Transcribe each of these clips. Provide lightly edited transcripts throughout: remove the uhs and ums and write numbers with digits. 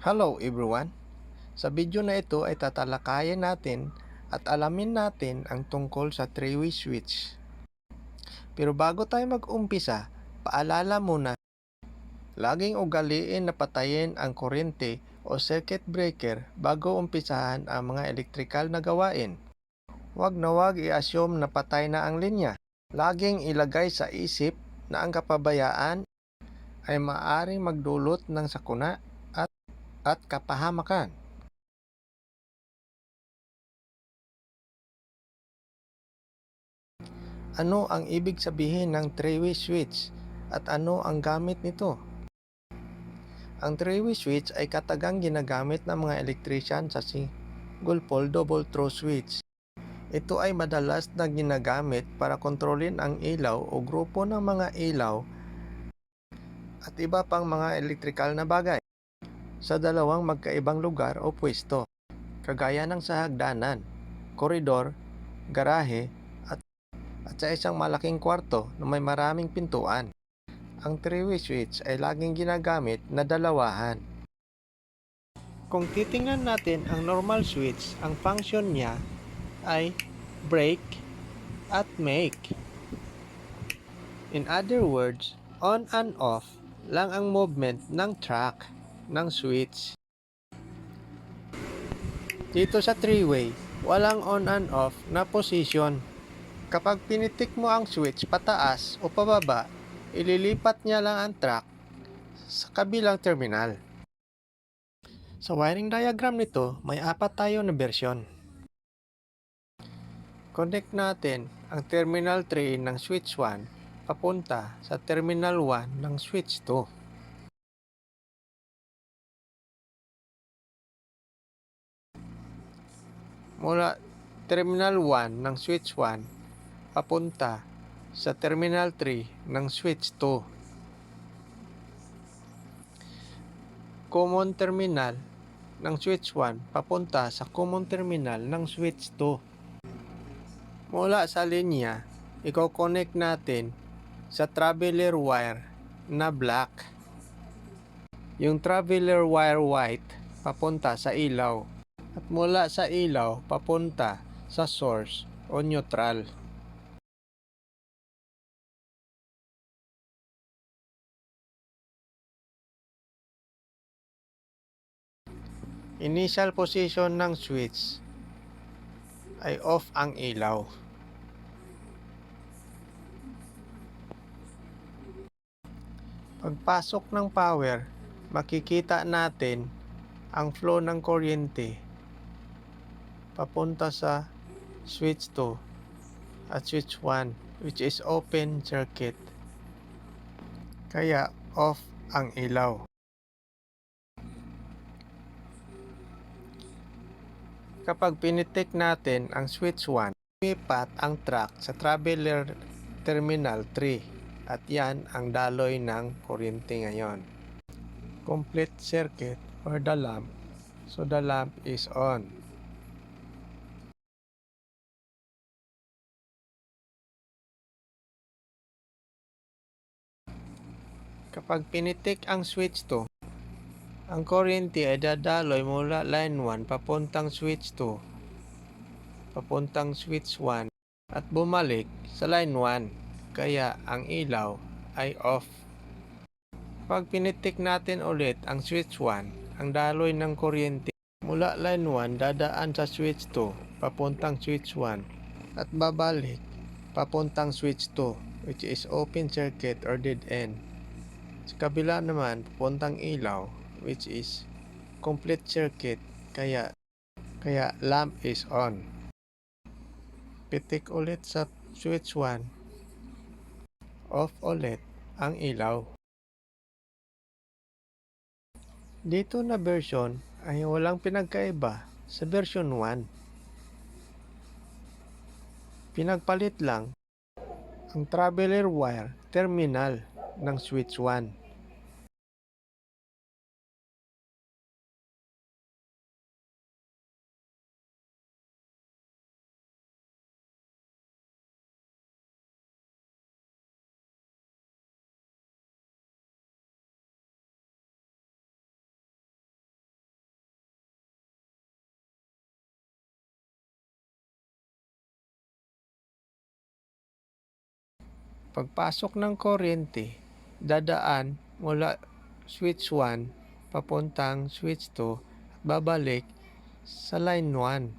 Hello everyone! Sa video na ito ay tatalakayin natin at alamin natin ang tungkol sa three-way switch. Pero bago tayo mag-umpisa, paalala muna, laging ugaliin na patayin ang kuryente o circuit breaker bago umpisahan ang mga elektrikal na gawain. Huwag na huwag i-assume na patay na ang linya. Laging ilagay sa isip na ang kapabayaan ay maaaring magdulot ng sakuna at kapahamakan. Ano ang ibig sabihin ng three-way switch at ano ang gamit nito? Ang three-way switch ay katagang ginagamit ng mga electrician sa single pole double throw switch. Ito ay madalas na ginagamit para kontrolin ang ilaw o grupo ng mga ilaw at iba pang mga elektrikal na bagay sa dalawang magkaibang lugar o pwesto, kagaya ng sa hagdanan, koridor, garahe, at sa isang malaking kwarto na may maraming pintuan. Ang three-way switch ay laging ginagamit na dalawahan. Kung titingnan natin ang normal switch, ang function niya ay break at make. In other words, on and off lang ang movement ng track ng switch. Dito sa three-way, walang on and off na position. Kapag pinitik mo ang switch pataas o pababa, ililipat niya lang ang track sa kabilang terminal. Sa wiring diagram nito, may apat tayo na bersyon. Connect natin ang terminal 3 ng switch 1 papunta sa terminal 1 ng switch 2. Mula terminal 1 ng switch 1 papunta sa terminal 3 ng switch 2. Common terminal ng switch 1 papunta sa common terminal ng switch 2. Mula sa linya, i-connect natin sa traveler wire na black. Yung traveler wire white papunta sa ilaw. At mula sa ilaw papunta sa source o neutral. Initial position ng switch ay off ang ilaw. Pagpasok ng power, makikita natin ang flow ng kuryente papunta sa switch 2 at switch 1, which is open circuit. Kaya off ang ilaw. Kapag pinitik natin ang switch 1, lumipat ang track sa traveler terminal 3 at yan ang daloy ng kuryente ngayon. Complete circuit for the lamp, so the lamp is on. Kapag pinitik ang switch 2, ang kuryente ay dadaloy mula line 1 papuntang switch 2, papuntang switch 1 at bumalik sa line 1, kaya ang ilaw ay off. Pag pinitik natin ulit ang switch 1, ang daloy ng kuryente mula line 1 dadaan sa switch 2 papuntang switch 1 at babalik papuntang switch 2, which is open circuit or dead end. Sa kabila naman papuntang ilaw, which is complete circuit, kaya lamp is on. Pitik ulit sa switch 1, off ulit ang ilaw. Dito na version ay walang pinagkaiba sa version 1. Pinagpalit lang ang traveler wire terminal ng switch 1. Pagpasok ng kuryente, dadaan mula switch 1 papuntang switch 2 at babalik sa line 1.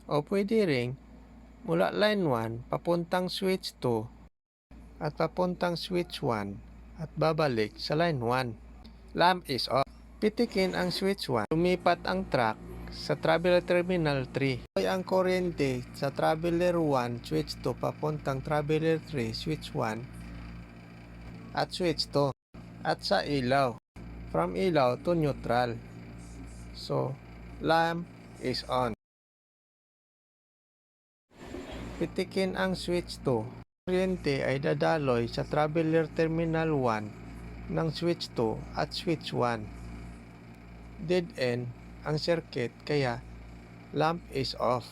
O pwede ring mula line 1 papuntang switch 2 at papuntang switch 1 at babalik sa line 1. Lamp is off. Pitikin ang switch 1. Lumipat ang track sa traveler terminal 3. Ay ang kuryente sa traveler 1 switch 2 papuntang traveler 3 switch 1 at switch 2 at sa ilaw. From ilaw to neutral. So, lamp is on. Pitikin ang switch 2. Kuryente ay dadaloy sa traveler terminal 1 ng switch 2 at switch 1. Dead end ang circuit kaya lamp is off.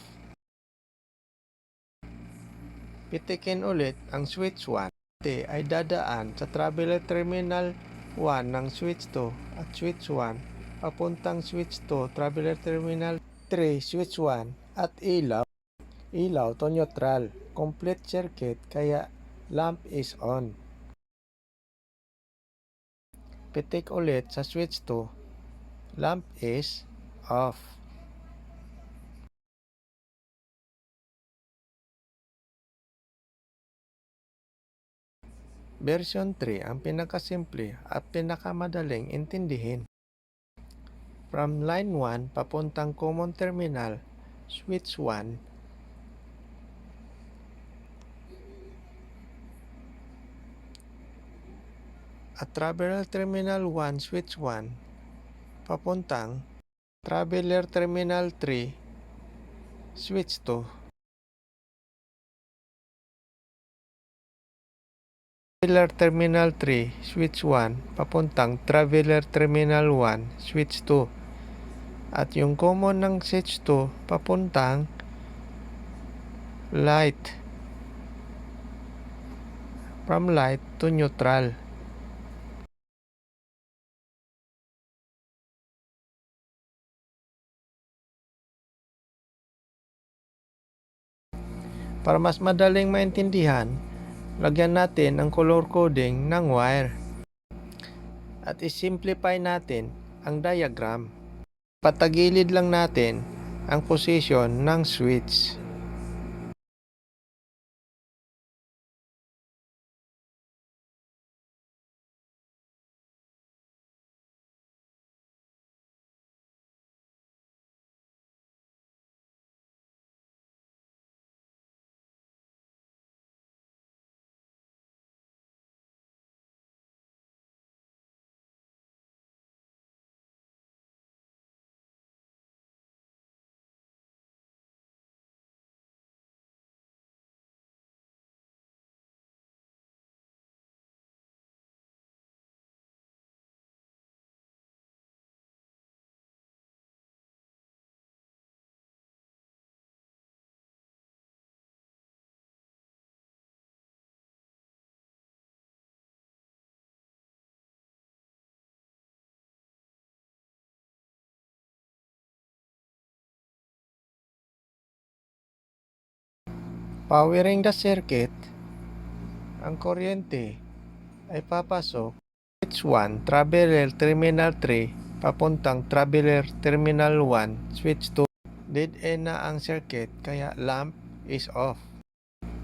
Pitikin ulit ang switch 1. Ay dadaan sa traveler terminal 1 ng switch 2 at switch 1 papuntang switch 2 traveler terminal 3 switch 1 at ilaw to neutral. Complete circuit kaya lamp is on. Pitik ulit sa switch 2. Lamp is off. Version 3 ang pinakasimple at pinakamadaling intindihin. From line 1 papuntang common terminal, switch 1, at traveler terminal 1 switch 1 papuntang traveler terminal 3 switch 2. Traveler terminal 3 switch 1 papuntang traveler terminal 1 switch 2 at yung common ng switch 2 papuntang light, from light to neutral. Para mas madaling maintindihan, lagyan natin ang color coding ng wire at isimplify natin ang diagram. Patagilid lang natin ang position ng switch. Powering the circuit, ang kuryente ay papasok switch 1 traveler terminal 3 papuntang traveler terminal 1 switch 2. Dead end na ang circuit kaya lamp is off.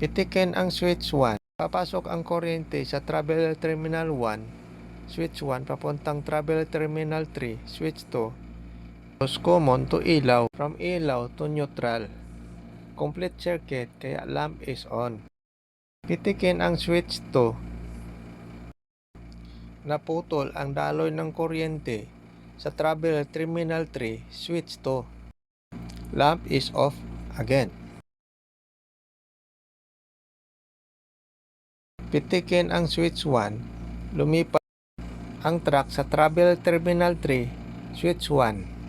Pitikin ang switch 1. Papasok ang kuryente sa traveler terminal 1 switch 1 papuntang traveler terminal 3 switch 2. Common to ilaw, from ilaw to neutral. Complete circuit kaya lamp is on. Pitikin ang switch 2. Naputol ang daloy ng kuryente sa traveler terminal 3 switch 2. Lamp is off again. Pitikin ang switch 1. Lumipat ang track sa traveler terminal 3 switch 1.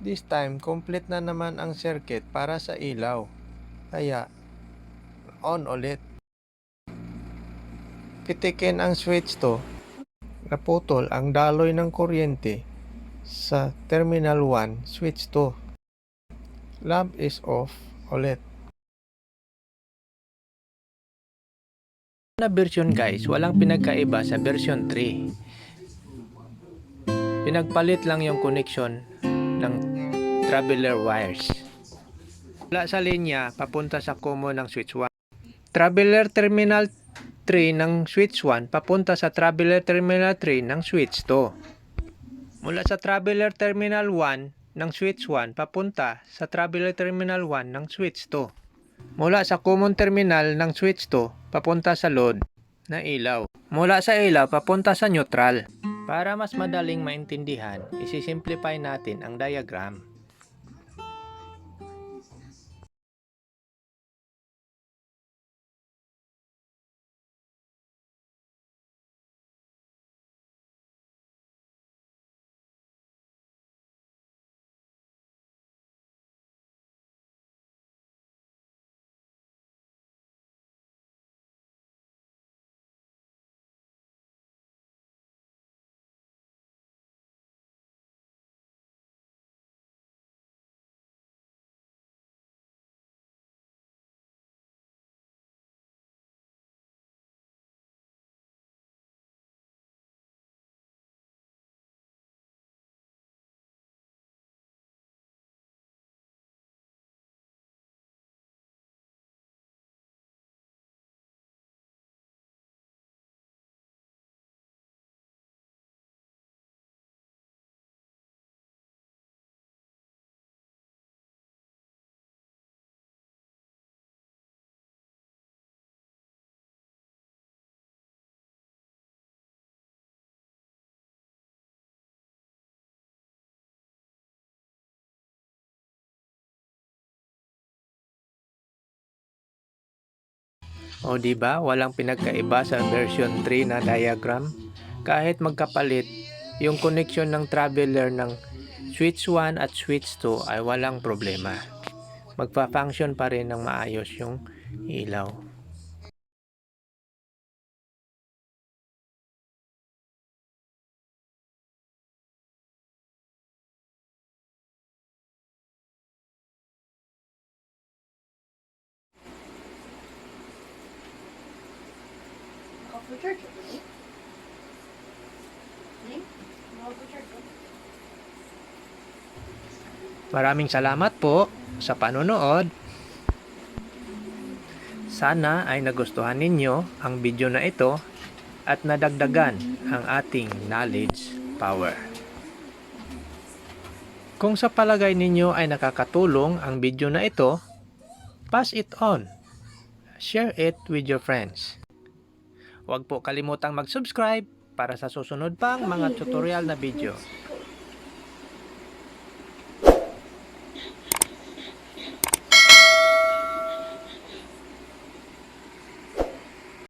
This time, complete na naman ang circuit para sa ilaw. Kaya, on ulit. Pitikin ang switch 2. naputol ang daloy ng kuryente sa Terminal 1, Switch 2. Lamp is off ulit. Na version guys, walang pinagkaiba sa version 3. Pinagpalit lang yung connection ng traveler wires. Mula sa linya papunta sa common ng switch 1. Traveler terminal 3 ng switch 1 papunta sa traveler terminal 3 ng switch 2. Mula sa traveler terminal 1 ng switch 1 papunta sa traveler terminal 1 ng switch 2. Mula sa common terminal ng switch 2 papunta sa load na ilaw. Mula sa ilaw papunta sa neutral. Para mas madaling maintindihan, isi-simplify natin ang diagram. O di ba, walang pinagkaiba sa version 3 na diagram? Kahit magkapalit, yung connection ng traveler ng switch 1 at switch 2 ay walang problema. Magpa-function pa rin ng maayos yung ilaw. For church, okay? For church, Maraming salamat po sa panonood. Sana ay nagustuhan ninyo ang video na ito at nadagdagan ang ating knowledge power. Kung sa palagay ninyo ay nakakatulong ang video na ito, pass it on. Share it with your friends. Huwag po kalimutang mag-subscribe para sa susunod pang mga tutorial na video.